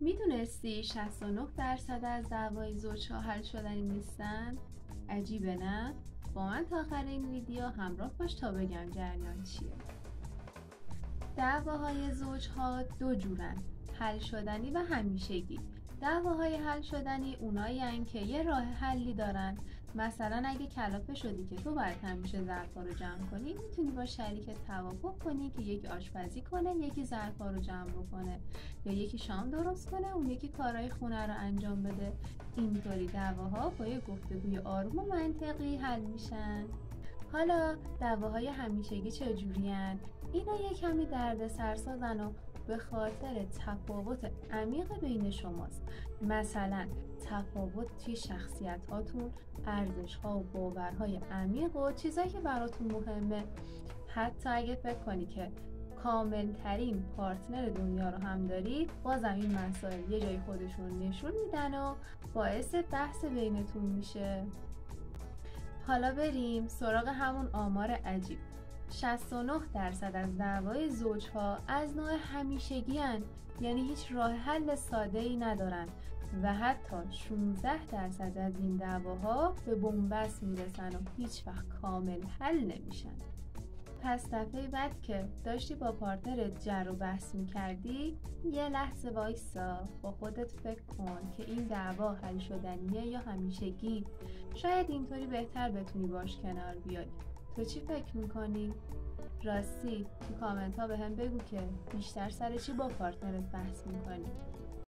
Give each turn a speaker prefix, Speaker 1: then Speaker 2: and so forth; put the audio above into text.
Speaker 1: میدونستی 69% از دعوای زوجها حل شدنی نیستن؟ عجیبه نه؟ با من تا آخر این ویدیو همراه باش تا بگم جریان چیه. دعواهای زوجها دو جورن، حل شدنی و همیشگی. دعواهای حل شدنی اونایی که یه راه حلی دارن. مثلا اگه کلافه شدی که تو باید همیشه ظرفا رو جمع کنی، میتونی با شریکت توافق کنی که یکی آشپزی کنه، یکی ظرفا رو جمع بکنه، یا یکی شام درست کنه، اون یکی کارهای خونه رو انجام بده. اینطوری دعواها با یه گفتگوی آروم و منطقی حل میشن. حالا دعواهای همیشگی چجورین؟ اینا یه کمی دردسرسازن و به خاطر تفاوت عمیق بین شماست. مثلا تفاوت توی شخصیت هاتون، ارزش ها و باورهای عمیق و چیزایی که براتون مهمه. حتی اگه فکر کنی که کامل ترین پارتنر دنیا رو هم داری، بازم این مسائل یه جای خودشون نشون میدن و باعث بحث بینتون میشه. حالا بریم سراغ همون آمار عجیب. 69% از دعوای زوجها از نوع همیشگی هن، یعنی هیچ راه حل ساده ای ندارن و حتی 16% از این دعواها به بنبست میرسن و هیچ وقت کامل حل نمیشن. پس دفعه بعد که داشتی با پارتنرت جر و بحث میکردی، یه لحظه وایسا، با خودت فکر کن که این دعوا حل شدنیه یا همیشگی. شاید اینطوری بهتر بتونی باش کنار بیای. تو چی فکر میکنی؟ راستی تو کامنت ها به هم بگو که بیشتر سر چی با پارتنرت بحث میکنی.